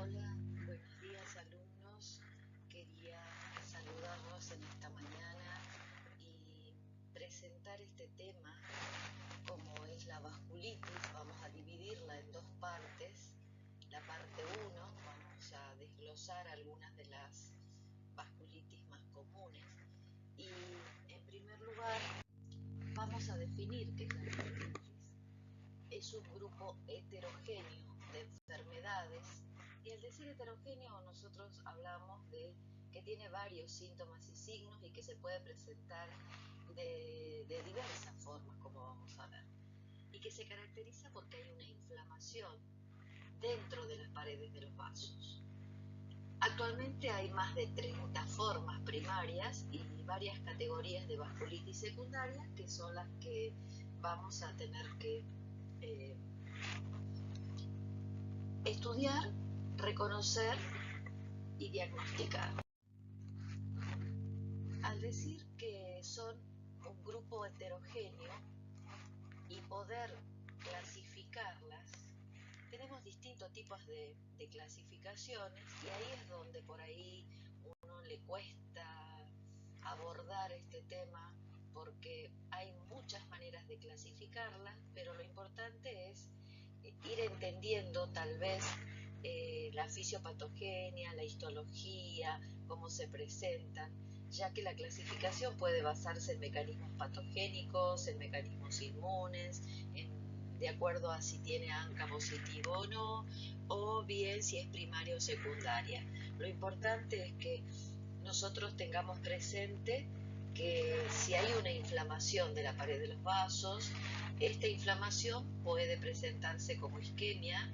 Hola, buenos días alumnos. Quería saludarlos en esta mañana y presentar este tema como es la vasculitis. Vamos a dividirla en dos partes. La parte 1, vamos a desglosar algunas de las vasculitis más comunes y en primer lugar vamos a definir qué es la vasculitis. Es un grupo heterogéneo de enfermedades. Y al decir heterogéneo nosotros hablamos de que tiene varios síntomas y signos y que se puede presentar de diversas formas, como vamos a ver. Y que se caracteriza porque hay una inflamación dentro de las paredes de los vasos. Actualmente hay más de 30 formas primarias y varias categorías de vasculitis secundaria que son las que vamos a tener que estudiar, reconocer y diagnosticar. Al decir que son un grupo heterogéneo y poder clasificarlas, tenemos distintos tipos de clasificaciones y ahí es donde por ahí uno le cuesta abordar este tema porque hay muchas maneras de clasificarlas, pero lo importante es ir entendiendo tal vez la fisiopatogenia, la histología, cómo se presentan, ya que la clasificación puede basarse en mecanismos patogénicos, en mecanismos inmunes, de acuerdo a si tiene ANCA positivo o no, o bien si es primaria o secundaria. Lo importante es que nosotros tengamos presente que si hay una inflamación de la pared de los vasos, esta inflamación puede presentarse como isquemia,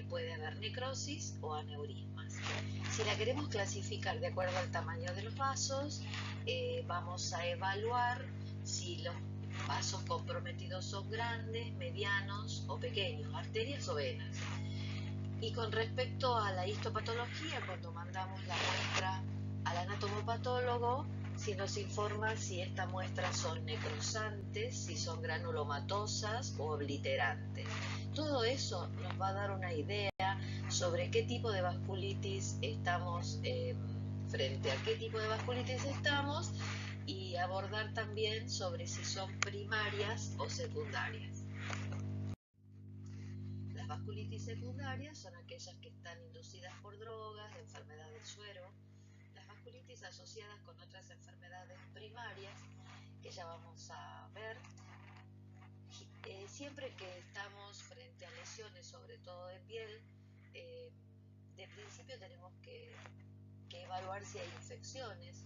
puede haber necrosis o aneurismas. Si la queremos clasificar de acuerdo al tamaño de los vasos, vamos a evaluar si los vasos comprometidos son grandes, medianos o pequeños, arterias o venas. Y con respecto a la histopatología, cuando mandamos la muestra al anatomopatólogo, si nos informa si estas muestras son necrosantes, si son granulomatosas o obliterantes. Todo eso nos va a dar una idea sobre qué tipo de vasculitis estamos, frente a qué tipo de vasculitis estamos, y abordar también sobre si son primarias o secundarias. Las vasculitis secundarias son aquellas que están inducidas por drogas, enfermedad del suero. Las vasculitis asociadas con otras enfermedades primarias, que ya vamos a ver. Siempre que estamos frente a lesiones, sobre todo de piel, de principio tenemos que evaluar si hay infecciones,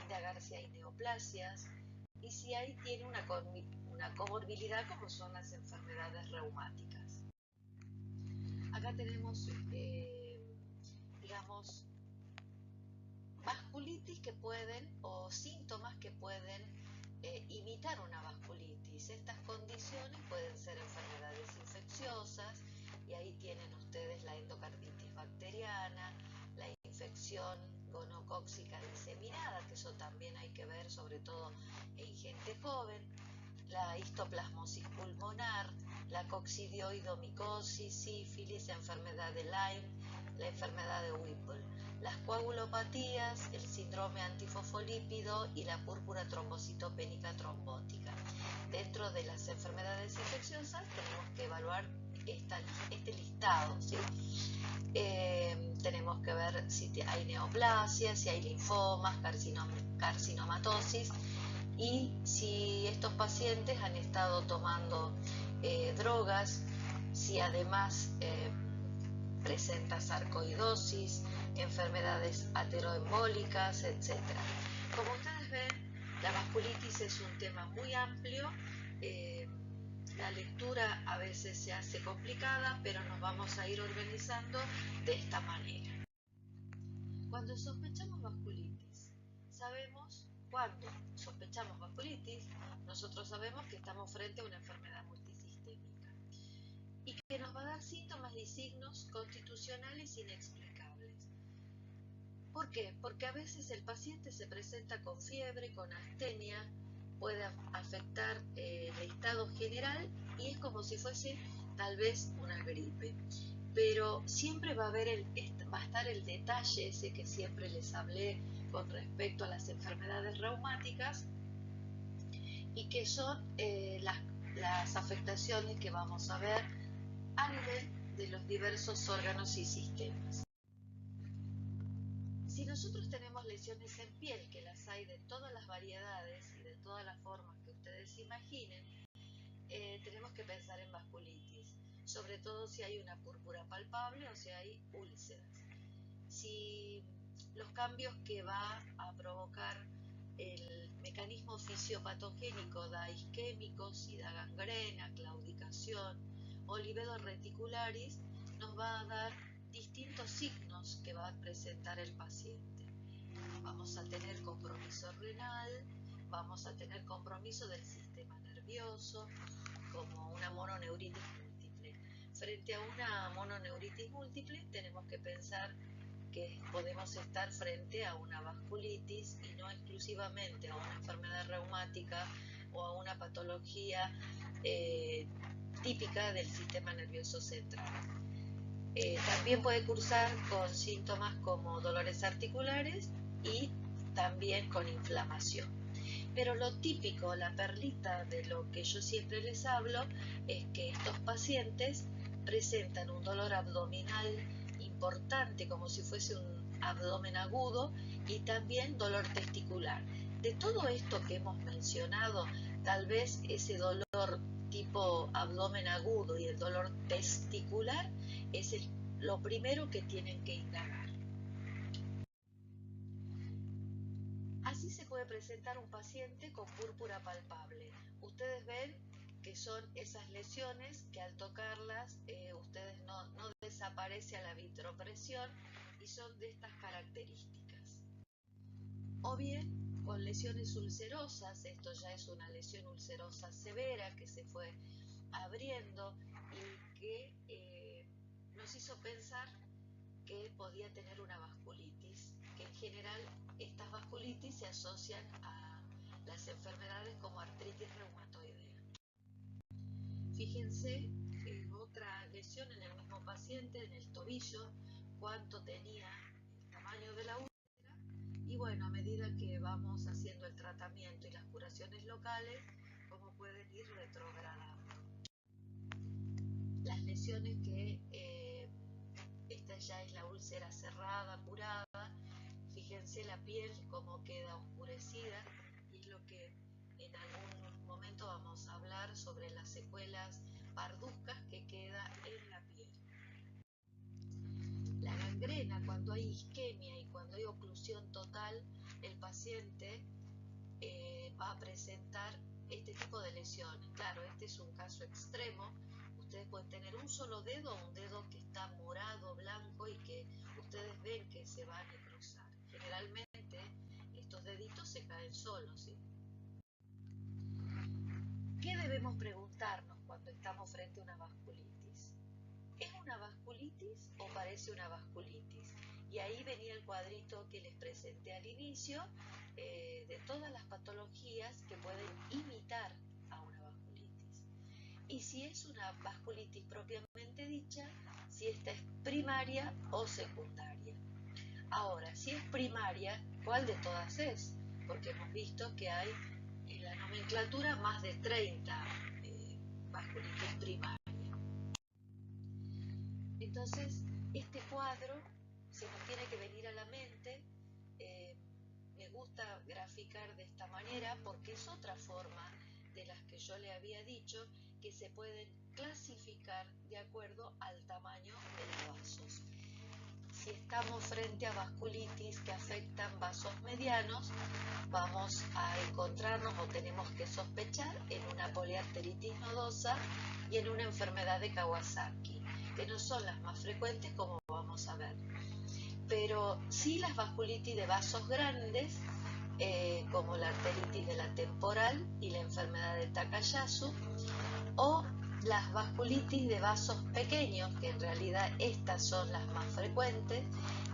indagar si hay neoplasias y si tiene una comorbilidad como son las enfermedades reumáticas. Acá tenemos, digamos, vasculitis que pueden, o síntomas que pueden imitar una vasculitis. Estas condiciones pueden ser enfermedades infecciosas, y ahí tienen ustedes la endocarditis bacteriana, la infección gonocócica diseminada, que eso también hay que ver, sobre todo en gente joven, la histoplasmosis pulmonar, la coccidioidomicosis, sífilis, enfermedad de Lyme, la enfermedad de Whipple, las coagulopatías, el síndrome antifosfolípido y la púrpura trombocitopénica trombótica. Dentro de las enfermedades infecciosas tenemos que evaluar este listado, ¿sí? Tenemos que ver si hay neoplasia, si hay linfomas, carcinomatosis, y si estos pacientes han estado tomando drogas, si además presenta sarcoidosis, enfermedades ateroembólicas, etc. Como ustedes ven, la vasculitis es un tema muy amplio. La lectura a veces se hace complicada, pero nos vamos a ir organizando de esta manera. Cuando sospechamos vasculitis, nosotros sabemos que estamos frente a una enfermedad multisistémica y que nos va a dar síntomas y signos constitucionales inexplicables. ¿Por qué? Porque a veces el paciente se presenta con fiebre, con astenia, puede afectar el estado general y es como si fuese tal vez una gripe. pero siempre va a estar el detalle ese que siempre les hablé con respecto a las enfermedades reumáticas, y que son las afectaciones que vamos a ver a nivel de los diversos órganos y sistemas. Si nosotros tenemos lesiones en piel, que las hay de todas las variedades y de todas las formas que ustedes imaginen, tenemos que pensar en vasculitis, sobre todo si hay una púrpura palpable o si hay úlceras. Si los cambios que va a provocar el mecanismo fisiopatogénico da isquémicos, si da gangrena, claudicación o livedo reticularis, nos va a dar distintos signos que va a presentar el paciente. Vamos a tener compromiso renal, vamos a tener compromiso del sistema nervioso, como una mononeuritis múltiple. Frente a una mononeuritis múltiple tenemos que pensar que podemos estar frente a una vasculitis y no exclusivamente a una enfermedad reumática o a una patología típica del sistema nervioso central. También puede cursar con síntomas como dolores articulares y también con inflamación. Pero lo típico, la perlita de lo que yo siempre les hablo, es que estos pacientes presentan un dolor abdominal importante, como si fuese un abdomen agudo, y también dolor testicular. De todo esto que hemos mencionado, tal vez ese dolor tipo abdomen agudo y el dolor testicular es lo primero que tienen que indagar. Así se puede presentar un paciente con púrpura palpable. Ustedes ven que son esas lesiones que al tocarlas ustedes no desaparece a la vitropresión y son de estas características. O bien con lesiones ulcerosas, esto ya es una lesión ulcerosa severa que se fue abriendo y que nos hizo pensar que podía tener una vasculitis, que en general estas vasculitis se asocian a las enfermedades como artritis reumatoidea. Fíjense en otra lesión en el mismo paciente, en el tobillo, cuánto tenía el tamaño de la úlcera, y bueno, a medida que vamos haciendo el tratamiento y las curaciones locales, cómo pueden ir retrogradando. Las lesiones que esta ya es la úlcera cerrada, curada. Fíjense la piel cómo queda oscurecida, y es lo que en algún momento vamos a hablar sobre las secuelas parduzcas que queda en la piel. La gangrena, cuando hay isquemia y cuando hay oclusión total, el paciente va a presentar este tipo de lesiones. Claro, este es un caso extremo. Ustedes pueden tener un solo dedo o un dedo que está morado, blanco, y que ustedes ven que se van a cruzar. Generalmente estos deditos se caen solos, ¿sí? ¿Qué debemos preguntarnos cuando estamos frente a una vasculitis? ¿Es una vasculitis o parece una vasculitis? Y ahí venía el cuadrito que les presenté al inicio de todas las patologías que pueden imitar a una vasculitis. Y si es una vasculitis propiamente dicha, si esta es primaria o secundaria. Ahora, si es primaria, ¿cuál de todas es? Porque hemos visto que hay en la nomenclatura más de 30 vasculitis primarias. Entonces, este cuadro se nos tiene que venir a la mente. Me gusta graficar de esta manera porque es otra forma de las que yo le había dicho, que se pueden clasificar de acuerdo al tamaño de los vasos. Si estamos frente a vasculitis que afectan vasos medianos, vamos a encontrarnos o tenemos que sospechar en una poliarteritis nodosa y en una enfermedad de Kawasaki, que no son las más frecuentes, como vamos a ver. Pero sí las vasculitis de vasos grandes, como la arteritis de la temporal y la enfermedad de Takayasu, o las vasculitis de vasos pequeños, que en realidad estas son las más frecuentes,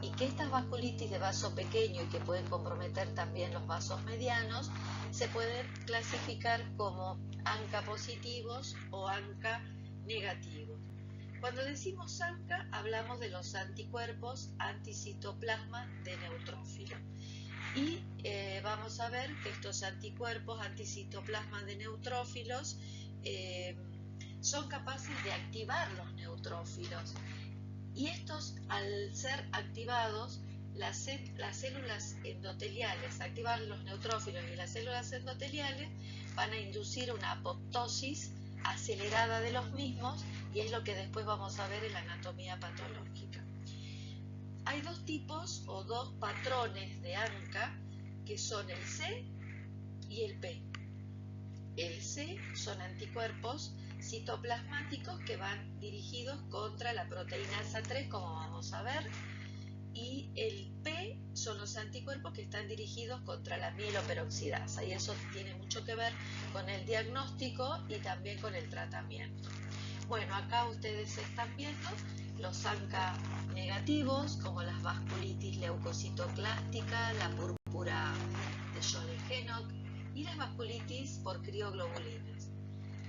y que estas vasculitis de vaso pequeño y que pueden comprometer también los vasos medianos, se pueden clasificar como ANCA positivos o ANCA negativos. Cuando decimos ANCA, hablamos de los anticuerpos anticitoplasma de neutrófilo. Y vamos a ver que estos anticuerpos anticitoplasma de neutrófilos son capaces de activar los neutrófilos. Y estos, al ser activados, las células endoteliales, activar los neutrófilos y las células endoteliales, van a inducir una apoptosis acelerada de los mismos, y es lo que después vamos a ver en la anatomía patológica. Hay dos tipos o dos patrones de ANCA, que son el C y el P. El C son anticuerpos citoplasmáticos que van dirigidos contra la proteína 3, como vamos a ver, y el P son los anticuerpos que están dirigidos contra la mieloperoxidasa, y eso tiene mucho que ver con el diagnóstico y también con el tratamiento. Bueno, acá ustedes están viendo los ANCA negativos, como las vasculitis leucocitoclástica, la púrpura de Scholl-Henoch y las vasculitis por crioglobulinas.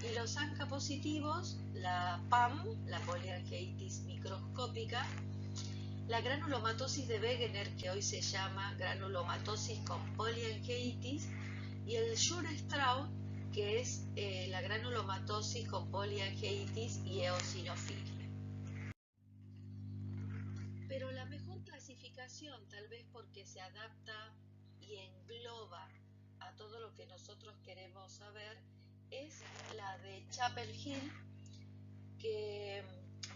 Y los ANCA positivos, la PAM, la poliangeitis microscópica, la granulomatosis de Wegener, que hoy se llama granulomatosis con poliangeitis, y el Schur-Strauss, que es la granulomatosis con poliangeitis y eosinofilia. Pero la mejor clasificación, tal vez porque se adapta y engloba a todo lo que nosotros queremos saber, es la de Chapel-Hill, que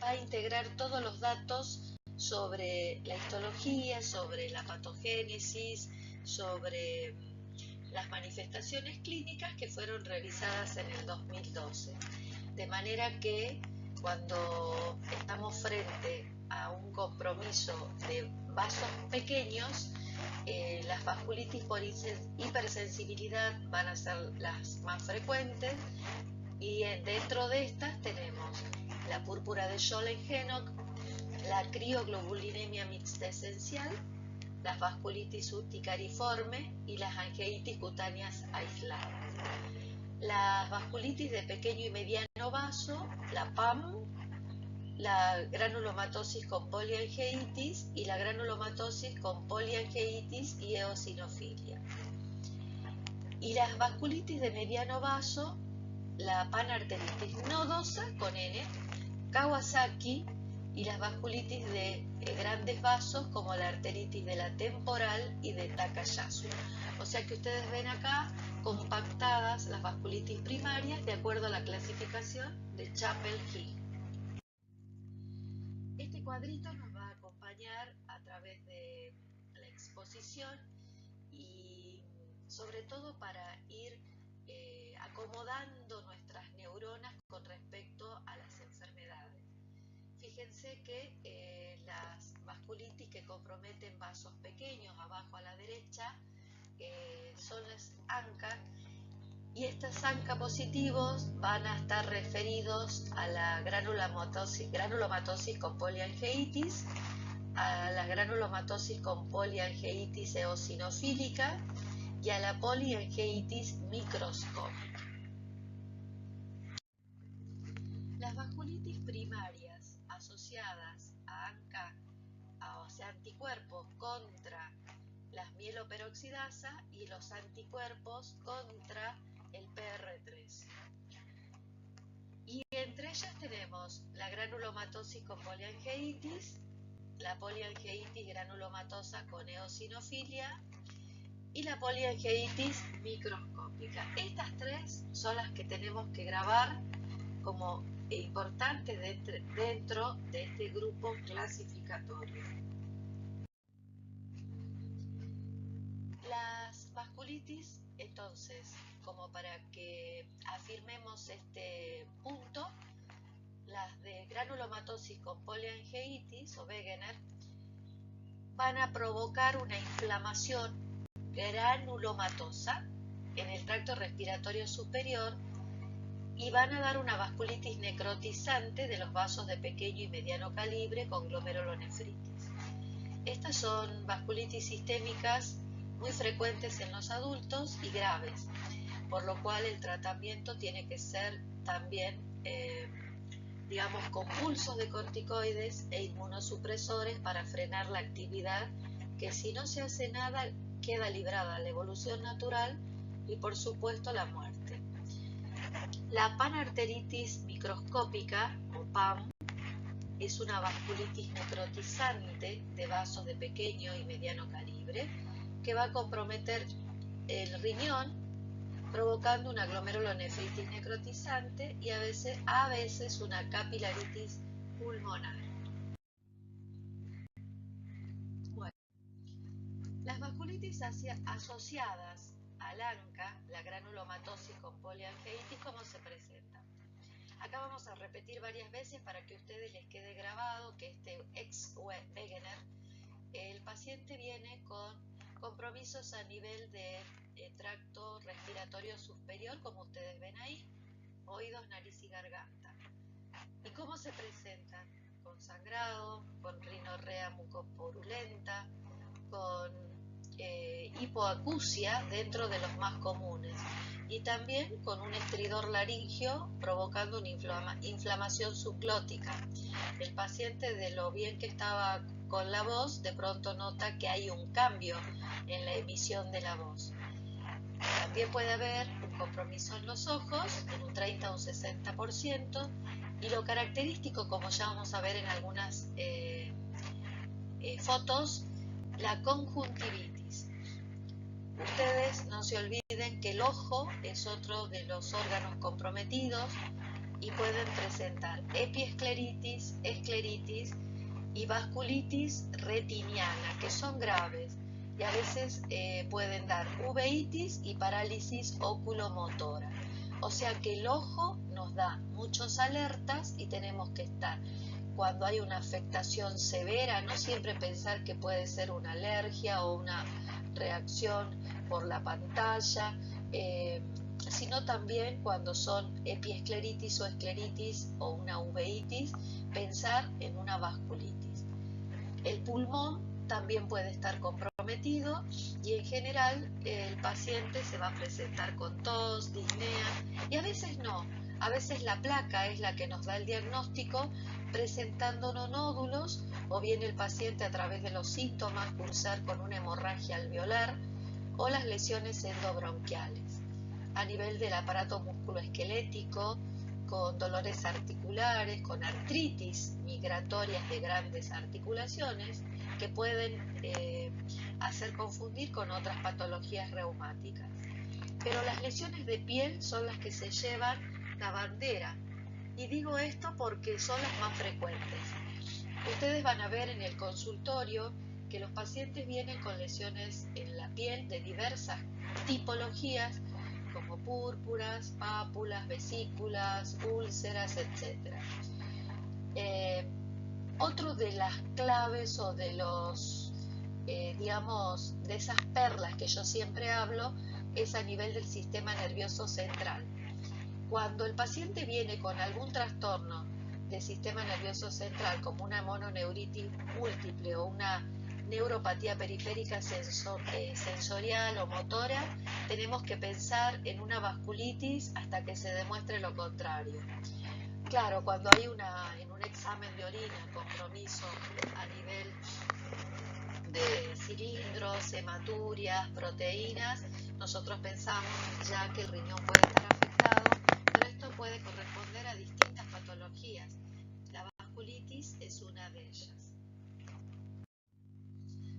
va a integrar todos los datos sobre la histología, sobre la patogénesis, sobre las manifestaciones clínicas que fueron revisadas en el 2012. De manera que cuando estamos frente a un compromiso de vasos pequeños, las vasculitis por hipersensibilidad van a ser las más frecuentes, y dentro de estas tenemos la púrpura de Scholl-Henoch, la crioglobulinemia mixta esencial, las vasculitis urticariforme y las angeitis cutáneas aisladas. Las vasculitis de pequeño y mediano vaso, la PAM, la granulomatosis con poliangeitis y la granulomatosis con poliangeitis y eosinofilia. Y las vasculitis de mediano vaso, la panarteritis nodosa con N, Kawasaki, y las vasculitis de grandes vasos como la arteritis de la temporal y de Takayasu. O sea que ustedes ven acá compactadas las vasculitis primarias de acuerdo a la clasificación de Chapel-Hill. Este cuadrito nos va a acompañar a través de la exposición y sobre todo para ir acomodando nuestras neuronas con respecto a las enfermedades. Fíjense que las vasculitis que comprometen vasos pequeños abajo a la derecha son las ANCA, y estas ANCA positivos van a estar referidos a la granulomatosis con poliangeitis, a la granulomatosis con poliangeitis eosinofílica y a la poliangeitis microscópica. Las vasculitis primarias asociadas a ANCA, o sea, anticuerpos contra las mieloperoxidasa y los anticuerpos contra el PR3. Y entre ellas tenemos la granulomatosis con poliangeitis, la poliangeitis granulomatosa con eosinofilia y la poliangeitis microscópica. Estas tres son las que tenemos que grabar como importantes dentro de este grupo clasificatorio. Las vasculitis, entonces, como para que afirmemos este punto, las de granulomatosis con poliangeitis o Wegener van a provocar una inflamación granulomatosa en el tracto respiratorio superior y van a dar una vasculitis necrotizante de los vasos de pequeño y mediano calibre con glomerulonefritis. Estas son vasculitis sistémicas muy frecuentes en los adultos y graves, por lo cual el tratamiento tiene que ser también digamos, compulsos de corticoides e inmunosupresores para frenar la actividad, que si no se hace nada queda librada la evolución natural y por supuesto la muerte. La panarteritis microscópica o PAM es una vasculitis necrotizante de vasos de pequeño y mediano calibre que va a comprometer el riñón, provocando una glomerulonefritis necrotizante y a veces una capilaritis pulmonar. Bueno, las vasculitis asociadas al ANCA, la granulomatosis con poliangeitis, ¿cómo se presentan? Acá vamos a repetir varias veces para que a ustedes les quede grabado que este ex-Wegener, el paciente viene con compromisos a nivel de tracto respiratorio superior, como ustedes ven ahí, oídos, nariz y garganta. ¿Y cómo se presentan? Con sangrado, con rinorrea mucopurulenta, con hipoacusia dentro de los más comunes y también con un estridor laringio provocando una inflamación subglótica. El paciente, de lo bien que estaba con la voz, de pronto nota que hay un cambio en la emisión de la voz. También puede haber un compromiso en los ojos, en un 30 o un 60%, y lo característico, como ya vamos a ver en algunas fotos, la conjuntivitis. Ustedes no se olviden que el ojo es otro de los órganos comprometidos y pueden presentar epiescleritis, escleritis y vasculitis retiniana, que son graves y a veces pueden dar uveitis y parálisis oculomotora. O sea que el ojo nos da muchas alertas y tenemos que estar, cuando hay una afectación severa, no siempre pensar que puede ser una alergia o una reacción por la pantalla, sino también cuando son epiescleritis o escleritis o una uveitis, pensar en una vasculitis. El pulmón también puede estar comprometido y en general el paciente se va a presentar con tos, disnea y a veces no. A veces la placa es la que nos da el diagnóstico presentándonos nódulos o bien el paciente a través de los síntomas cursar con una hemorragia alveolar o las lesiones endobronquiales. A nivel del aparato musculoesquelético, con dolores articulares, con artritis migratorias de grandes articulaciones que pueden hacer confundir con otras patologías reumáticas. Pero las lesiones de piel son las que se llevan la bandera. Y digo esto porque son las más frecuentes. Ustedes van a ver en el consultorio que los pacientes vienen con lesiones en la piel de diversas tipologías, como púrpuras, pápulas, vesículas, úlceras, etc. Otro de las claves o de los, digamos, de esas perlas que yo siempre hablo es a nivel del sistema nervioso central. Cuando el paciente viene con algún trastorno del sistema nervioso central, como una mononeuritis múltiple o una neuropatía periférica sensorial o motora, tenemos que pensar en una vasculitis hasta que se demuestre lo contrario. Claro, cuando hay en un examen de orina compromiso a nivel de cilindros, hematurias, proteínas, nosotros pensamos ya que el riñón puede estar afectado, pero esto puede corresponder a distintas patologías. La vasculitis es una de ellas.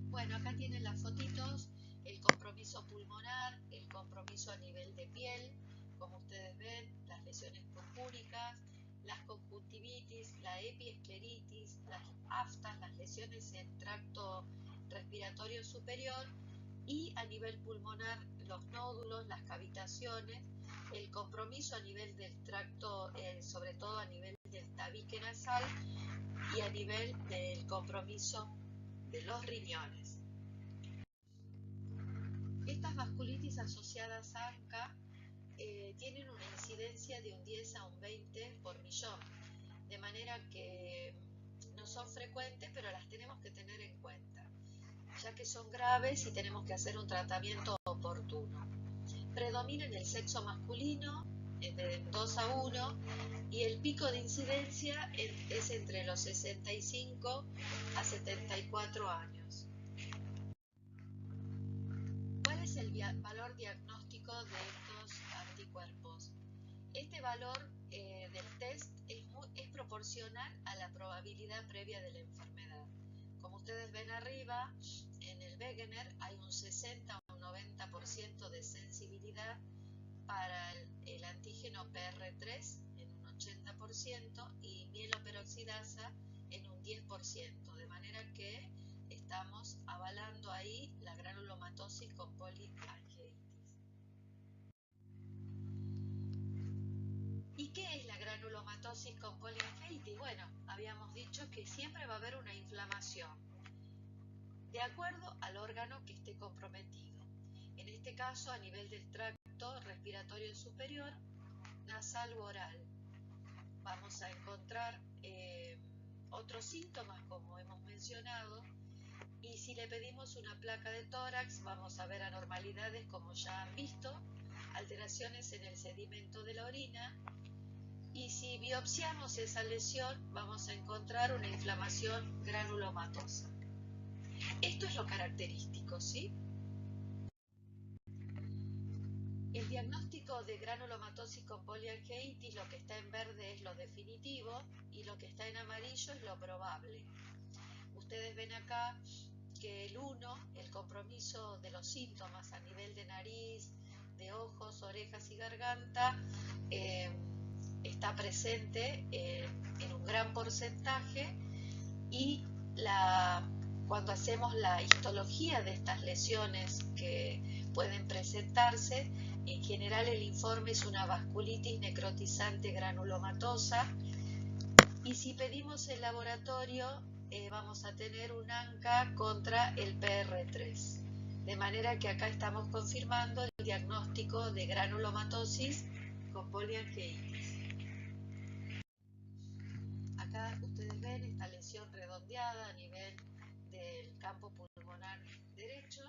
Bueno, acá tienen las fotitos, el compromiso pulmonar, el compromiso a nivel de piel, como ustedes ven, las lesiones purpúricas, las conjuntivitis, la epiescleritis, las aftas, las lesiones en tracto respiratorio superior y a nivel pulmonar los nódulos, las cavitaciones, el compromiso a nivel del tracto, sobre todo a nivel del tabique nasal y a nivel del compromiso de los riñones. Estas vasculitis asociadas a ANCA tienen una incidencia de un 10 a un 20 por millón, de manera que no son frecuentes, pero las tenemos que tener en cuenta, ya que son graves y tenemos que hacer un tratamiento oportuno. Predomina en el sexo masculino, de 2 a 1 y el pico de incidencia es entre los 65 a 74 años. ¿Cuál es el valor diagnóstico de estos anticuerpos? Este valor del test es proporcional a la probabilidad previa de la enfermedad. Como ustedes ven arriba, en el Wegener hay un 60 o un 90% de sensibilidad para el antígeno PR3 en un 80% y mieloperoxidasa en un 10%, de manera que estamos avalando ahí la granulomatosis con poliangiitis. ¿Y qué es la granulomatosis con poliangiitis? Bueno, habíamos dicho que siempre va a haber una inflamación de acuerdo al órgano que esté comprometido. En este caso, a nivel del tracto respiratorio superior, nasal o oral. Vamos a encontrar otros síntomas, como hemos mencionado, y si le pedimos una placa de tórax, vamos a ver anormalidades, como ya han visto, alteraciones en el sedimento de la orina, y si biopsiamos esa lesión, vamos a encontrar una inflamación granulomatosa. Esto es lo característico, ¿sí? El diagnóstico de granulomatosis con poliangiitis, lo que está en verde es lo definitivo y lo que está en amarillo es lo probable. Ustedes ven acá que el 1, el compromiso de los síntomas a nivel de nariz, de ojos, orejas y garganta, está presente en un gran porcentaje, y cuando hacemos la histología de estas lesiones que pueden presentarse, en general el informe es una vasculitis necrotizante granulomatosa, y si pedimos el laboratorio vamos a tener un ANCA contra el PR3, de manera que acá estamos confirmando el diagnóstico de granulomatosis con poliangiitis. Acá ustedes ven esta lesión redondeada a nivel del campo pulmonar derecho,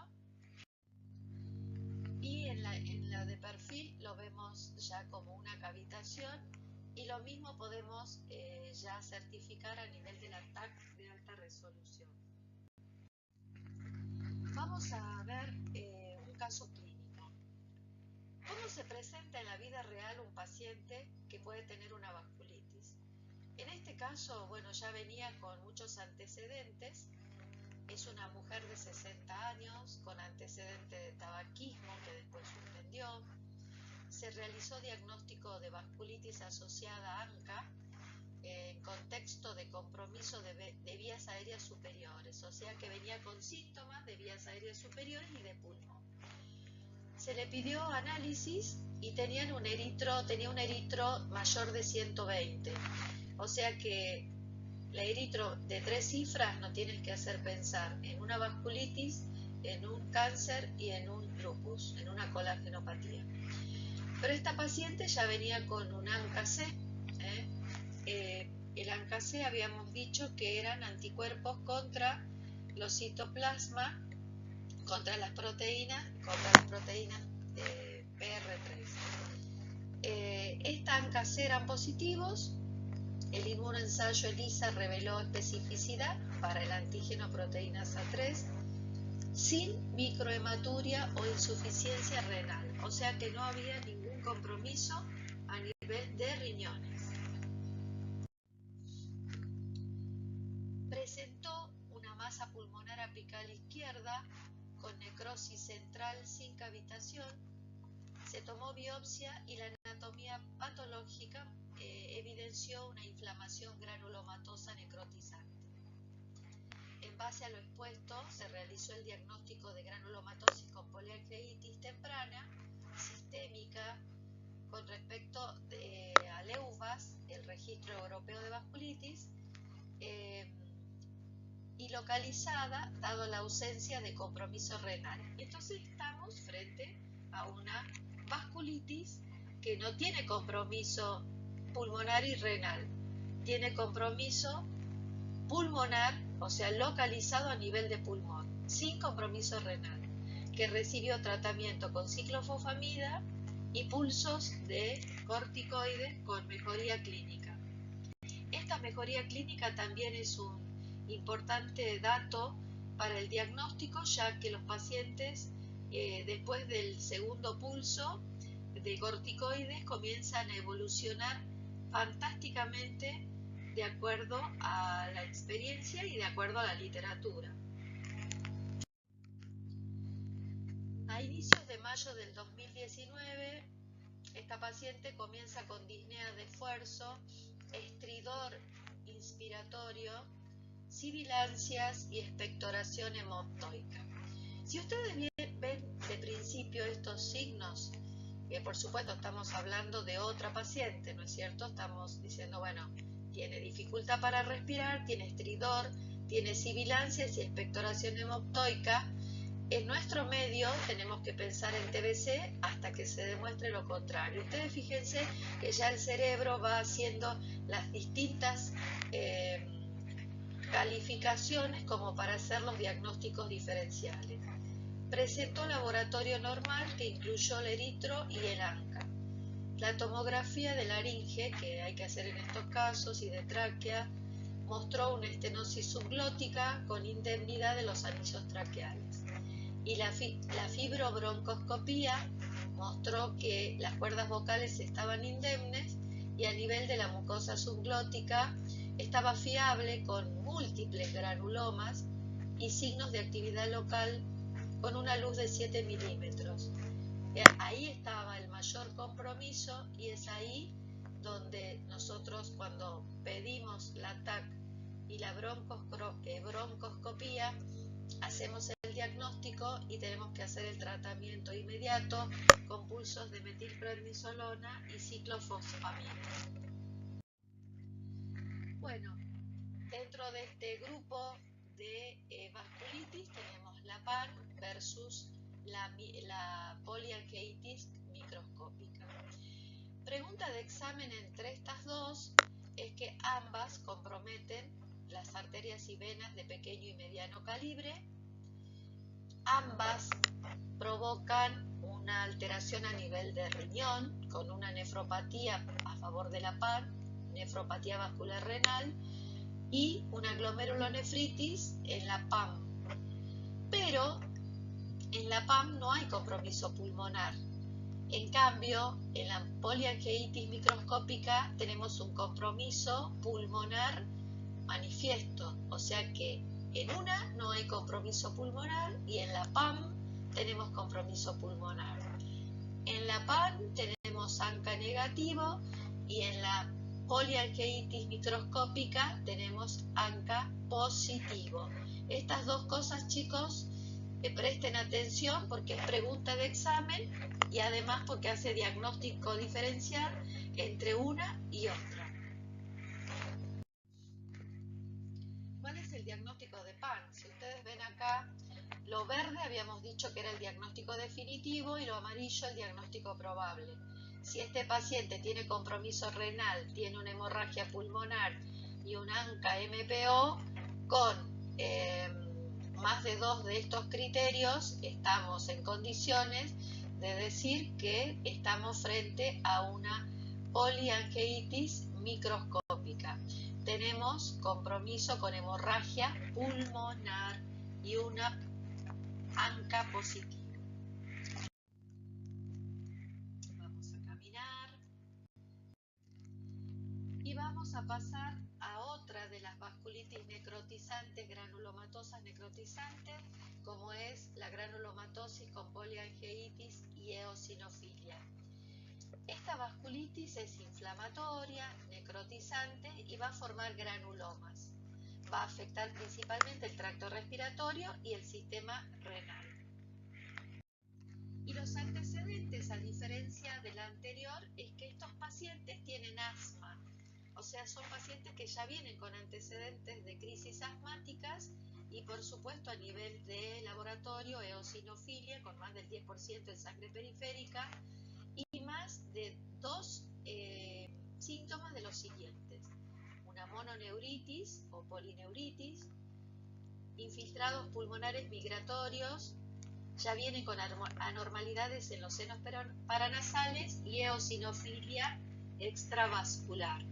y en la de perfil lo vemos ya como una cavitación, y lo mismo podemos ya certificar a nivel de la TAC de alta resolución. Vamos a ver un caso clínico. ¿Cómo se presenta en la vida real un paciente que puede tener una vasculitis? En este caso, bueno, ya venía con muchos antecedentes. Es una mujer de 60 años con antecedente de tabaquismo que después suspendió. Se realizó diagnóstico de vasculitis asociada a ANCA en contexto de compromiso de vías aéreas superiores, o sea que venía con síntomas de vías aéreas superiores y de pulmón. Se le pidió análisis y tenía un eritro mayor de 120, o sea que la eritro de 3 cifras no tienes que hacer pensar en una vasculitis, en un cáncer y en un lupus, en una colágenopatía. Pero esta paciente ya venía con un ANCA-C. El ANCA-C habíamos dicho que eran anticuerpos contra los citoplasma, contra las proteínas PR3. Esta ANCA-C eran positivos. El inmunoensayo ELISA reveló especificidad para el antígeno proteínasa 3 sin microhematuria o insuficiencia renal, o sea que no había ningún compromiso a nivel de riñones. Presentó una masa pulmonar apical izquierda con necrosis central sin cavitación. Se tomó biopsia y la anatomía patológica evidenció una inflamación granulomatosa necrotizante. En base a lo expuesto, se realizó el diagnóstico de granulomatosis con poliangiitis temprana, sistémica, con respecto al EUVAS, el Registro Europeo de Vasculitis, y localizada, dado la ausencia de compromiso renal. Entonces estamos frente a una vasculitis que no tiene compromiso pulmonar y renal, tiene compromiso pulmonar, o sea, localizado a nivel de pulmón, sin compromiso renal, que recibió tratamiento con ciclofosfamida y pulsos de corticoides con mejoría clínica. Esta mejoría clínica también es un importante dato para el diagnóstico, ya que los pacientes después del segundo pulso de corticoides comienzan a evolucionar fantásticamente de acuerdo a la experiencia y de acuerdo a la literatura. A inicios de mayo del 2019, esta paciente comienza con disnea de esfuerzo, estridor inspiratorio, sibilancias y expectoración hemoptoica. Si ustedes ven de principio estos signos, por supuesto estamos hablando de otra paciente, ¿no es cierto? Estamos diciendo, bueno, tiene dificultad para respirar, tiene estridor, tiene sibilancias y expectoración hemoptoica. En nuestro medio tenemos que pensar en TBC hasta que se demuestre lo contrario. Ustedes fíjense que ya el cerebro va haciendo las distintas calificaciones como para hacer los diagnósticos diferenciales. Presentó laboratorio normal que incluyó el eritro y el ANCA. La tomografía de laringe, que hay que hacer en estos casos, y de tráquea, mostró una estenosis subglótica con indemnidad de los anillos traqueales. Y la fibrobroncoscopía mostró que las cuerdas vocales estaban indemnes y a nivel de la mucosa subglótica estaba fiable con múltiples granulomas y signos de actividad local con una luz de 7 milímetros. Ahí estaba el mayor compromiso y es ahí donde nosotros, cuando pedimos la TAC y la broncoscopía, hacemos el diagnóstico y tenemos que hacer el tratamiento inmediato con pulsos de metilprednisolona y ciclofosfamida. Bueno, dentro de este grupo de vasculitis tenemos la PAN versus la poliangiitis microscópica. Pregunta de examen entre estas dos es que ambas comprometen las arterias y venas de pequeño y mediano calibre. Ambas provocan una alteración a nivel de riñón con una nefropatía a favor de la PAN, nefropatía vascular renal, y una glomerulonefritis en la PAM. Pero en la PAM no hay compromiso pulmonar. En cambio, en la poliangiitis microscópica tenemos un compromiso pulmonar manifiesto, o sea que en una no hay compromiso pulmonar y en la PAM tenemos compromiso pulmonar. En la PAM tenemos ANCA negativo y en la poliangiitis microscópica tenemos ANCA positivo. Estas dos cosas, chicos, presten atención porque es pregunta de examen y además porque hace diagnóstico diferencial entre una y otra. ¿Cuál es el diagnóstico de PAN? Si ustedes ven acá, lo verde habíamos dicho que era el diagnóstico definitivo y lo amarillo el diagnóstico probable. Si este paciente tiene compromiso renal, tiene una hemorragia pulmonar y un ANCA-MPO con más de 2 de estos criterios, estamos en condiciones de decir que estamos frente a una poliangiitis microscópica. Tenemos compromiso con hemorragia pulmonar y una ANCA positiva. Vamos a caminar y vamos a pasar a otra de las vasculitis necrotizantes, granulomatosas necrotizantes, como es la granulomatosis con poliangiitis y eosinofilia. Esta vasculitis es inflamatoria, necrotizante y va a formar granulomas. Va a afectar principalmente el tracto respiratorio y el sistema renal. Y los antecedentes, a diferencia de la anterior, es que estos pacientes tienen asma. O sea, son pacientes que ya vienen con antecedentes de crisis asmáticas y por supuesto a nivel de laboratorio eosinofilia con más del 10% en sangre periférica y más de 2 síntomas de los siguientes: una mononeuritis o polineuritis, infiltrados pulmonares migratorios, ya viene con anormalidades en los senos paranasales y eosinofilia extravascular.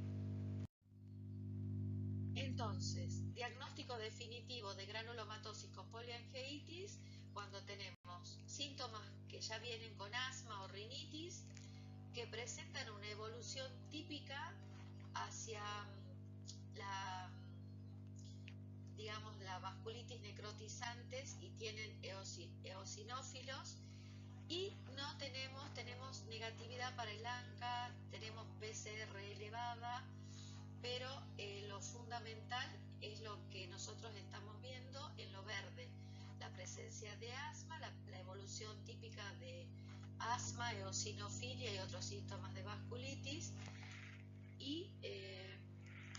Entonces, diagnóstico definitivo de granulomatosis con poliangeitis cuando tenemos síntomas que ya vienen con asma o rinitis, que presentan una evolución típica hacia la vasculitis necrotizantes y tienen eosinófilos, y no tenemos negatividad para el ANCA, tenemos PCR elevada, pero lo fundamental es lo que nosotros estamos viendo en lo verde, la presencia de asma, la evolución típica de asma, eosinofilia y otros síntomas de vasculitis, y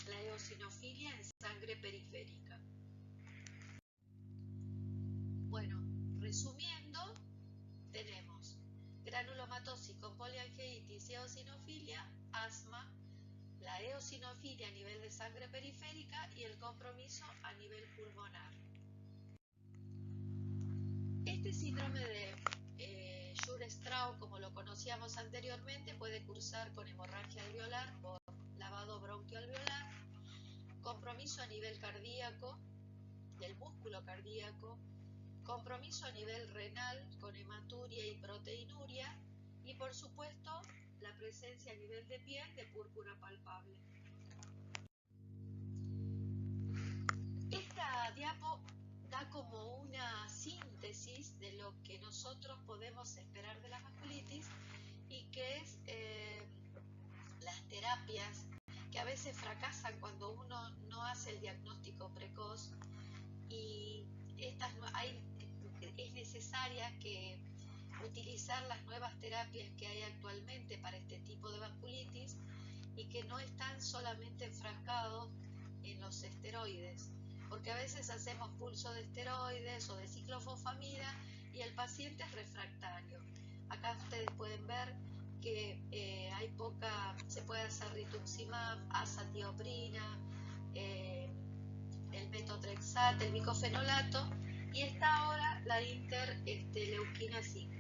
la eosinofilia en sangre periférica. Bueno, resumiendo, tenemos granulomatosis con poliangeitis y eosinofilia, asma, la eosinofilia a nivel de sangre periférica y el compromiso a nivel pulmonar. Este síndrome de Sjögren-Strauss, como lo conocíamos anteriormente, puede cursar con hemorragia alveolar por lavado bronquioalveolar, compromiso a nivel cardíaco, del músculo cardíaco, compromiso a nivel renal con hematuria y proteinuria, y por supuesto la presencia a nivel de piel de púrpura palpable. Esta diapo da como una síntesis de lo que nosotros podemos esperar de la vasculitis, y que es las terapias que a veces fracasan cuando uno no hace el diagnóstico precoz, y es necesaria que utilizar las nuevas terapias que hay actualmente para este tipo de vasculitis, y que no están solamente enfrascados en los esteroides, porque a veces hacemos pulso de esteroides o de ciclofosfamida y el paciente es refractario. Acá ustedes pueden ver que se puede hacer rituximab, azatioprina, el metotrexato, el bicofenolato, y está ahora la interleuquina 5.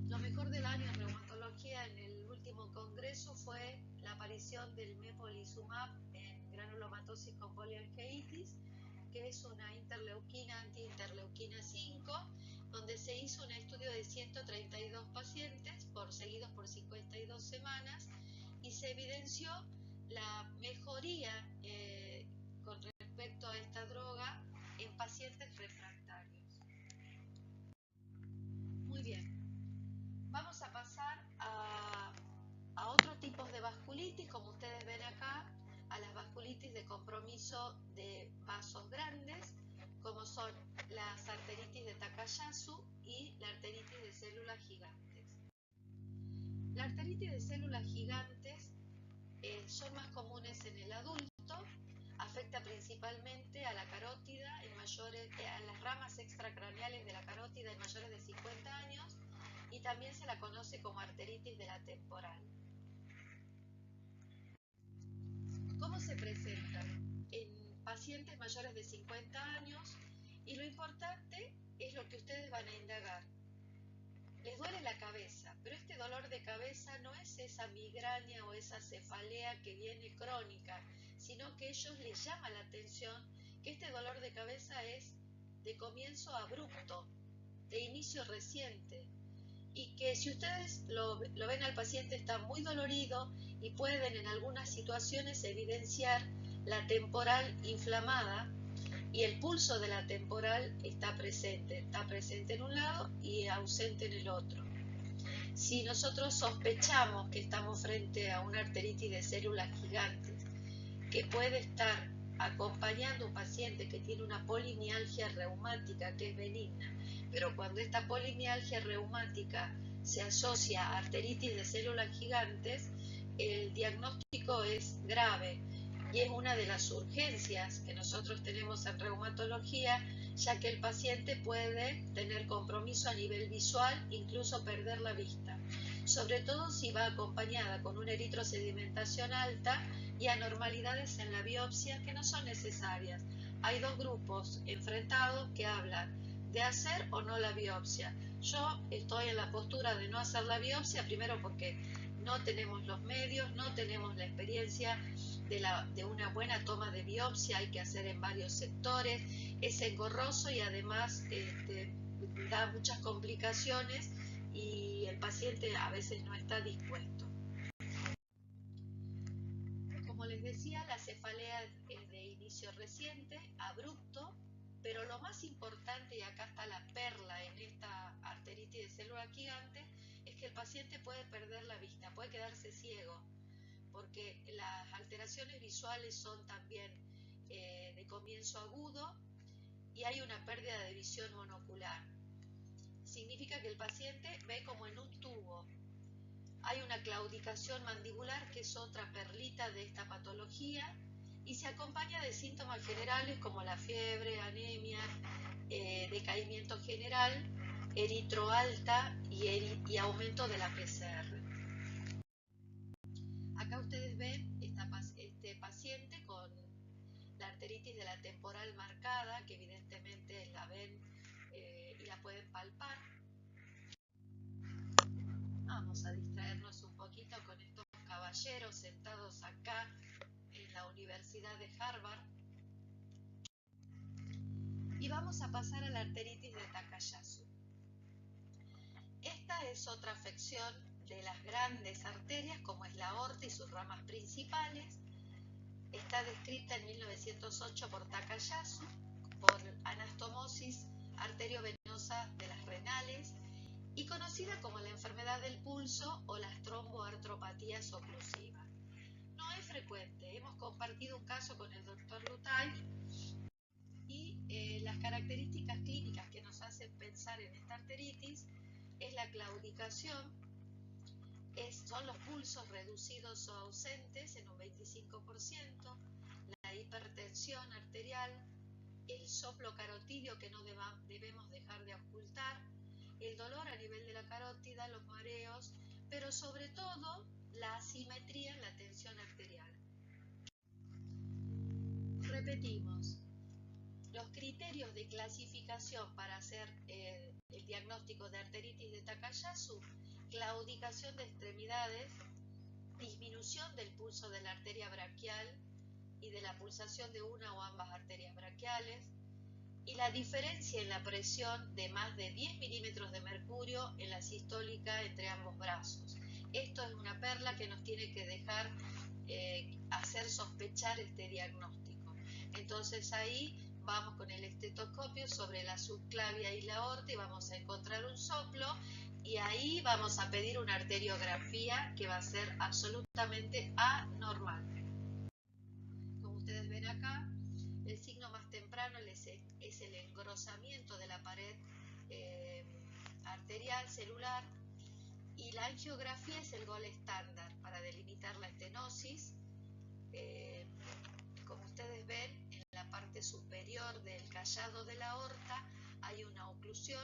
Lo mejor del año en reumatología en el último congreso fue la aparición del mepolizumab en granulomatosis con poliangeitis, que es una interleuquina anti-interleuquina 5, donde se hizo un estudio de 132 pacientes seguidos por 52 semanas, y se evidenció la mejoría con respecto a esta droga en pacientes refractarios. Muy bien, vamos a pasar a otros tipos de vasculitis, como ustedes ven acá, a las vasculitis de compromiso de vasos grandes, como son las arteritis de Takayasu y la arteritis de células gigantes. La arteritis de células gigantes son más comunes en el adulto, afecta principalmente a la carótida, a las ramas extracraneales de la carótida en mayores de 50 años, y también se la conoce como arteritis de la temporal. ¿Cómo se presenta? En pacientes mayores de 50 años, y lo importante es lo que ustedes van a indagar. Les duele la cabeza, pero este dolor de cabeza no es esa migraña o esa cefalea que viene crónica, sino que a ellos les llama la atención que este dolor de cabeza es de comienzo abrupto, de inicio reciente, y que si ustedes lo ven al paciente está muy dolorido, y pueden en algunas situaciones evidenciar la temporal inflamada, y el pulso de la temporal está presente en un lado y ausente en el otro. Si nosotros sospechamos que estamos frente a una arteritis de células gigantes, que puede estar acompañando a un paciente que tiene una polimialgia reumática que es benigna, pero cuando esta polimialgia reumática se asocia a arteritis de células gigantes, el diagnóstico es grave, y es una de las urgencias que nosotros tenemos en reumatología, ya que el paciente puede tener compromiso a nivel visual, incluso perder la vista, sobre todo si va acompañada con una eritrosedimentación alta y anormalidades en la biopsia que no son necesarias. Hay dos grupos enfrentados que hablan de hacer o no la biopsia. Yo estoy en la postura de no hacer la biopsia, primero porque no tenemos los medios, no tenemos la experiencia de una buena toma de biopsia, hay que hacer en varios sectores, es engorroso y además da muchas complicaciones y el paciente a veces no está dispuesto. Como les decía, la cefalea es de inicio reciente, abrupto, pero lo más importante, y acá está la perla en esta arteritis de célula gigante, es que el paciente puede perder la vista, puede quedarse ciego, porque las alteraciones visuales son también de comienzo agudo y hay una pérdida de visión monocular. Significa que el paciente ve como en un tubo. Hay una claudicación mandibular, que es otra perlita de esta patología, y se acompaña de síntomas generales como la fiebre, anemia, decaimiento general, eritroalta y aumento de la PCR. Acá ustedes ven este paciente con la arteritis de la temporal marcada, que evidentemente la ven y la pueden palpar. Vamos a distraernos un poquito con estos caballeros sentados acá en la Universidad de Harvard. Y vamos a pasar a la arteritis de Takayasu. Esta es otra afección de las grandes arterias, como es la aorta y sus ramas principales. Está descrita en 1908 por Takayasu, por anastomosis arteriovenosa de las renales, y conocida como la enfermedad del pulso o las tromboartropatías oclusivas. No es frecuente, hemos compartido un caso con el doctor Lutay y las características clínicas que nos hacen pensar en esta arteritis es la claudicación, son los pulsos reducidos o ausentes en un 25%, la hipertensión arterial, el soplo carotidio que no debemos dejar de ocultar, el dolor a nivel de la carótida, los mareos, pero sobre todo la asimetría en la tensión arterial. Repetimos, los criterios de clasificación para hacer el diagnóstico de arteritis de Takayasu: claudicación de extremidades, disminución del pulso de la arteria braquial y de la pulsación de una o ambas arterias braquiales, y la diferencia en la presión de más de 10 milímetros de mercurio en la sistólica entre ambos brazos. Esto es una perla que nos tiene que dejar hacer sospechar este diagnóstico. Entonces ahí vamos con el estetoscopio sobre la subclavia y la aorta y vamos a encontrar un soplo, y ahí vamos a pedir una arteriografía que va a ser absolutamente anormal. Como ustedes ven acá, el signo más temprano es el engrosamiento de la pared arterial celular, y la angiografía es el gol estándar para delimitar la estenosis. Como ustedes ven, en la parte superior del callado de la aorta hay una oclusión,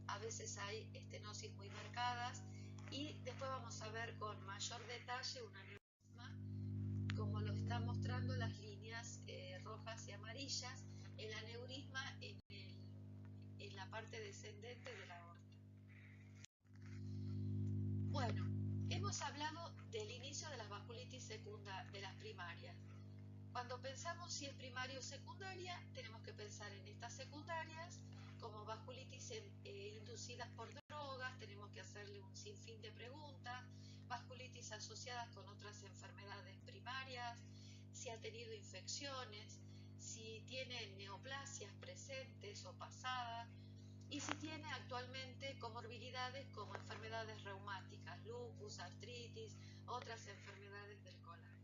a veces hay estenosis muy marcadas, y después vamos a ver con mayor detalle un aneurisma, como lo están mostrando las líneas rojas y amarillas, el aneurisma en la parte descendente de la aorta. Bueno, hemos hablado del inicio de las vasculitis de las primarias. Cuando pensamos si es primaria o secundaria, tenemos que pensar en estas secundarias como vasculitis inducidas por drogas, tenemos que hacerle un sinfín de preguntas, vasculitis asociadas con otras enfermedades primarias, si ha tenido infecciones, si tiene neoplasias presentes o pasadas, y si tiene actualmente comorbilidades como enfermedades reumáticas, lupus, artritis, otras enfermedades del colon.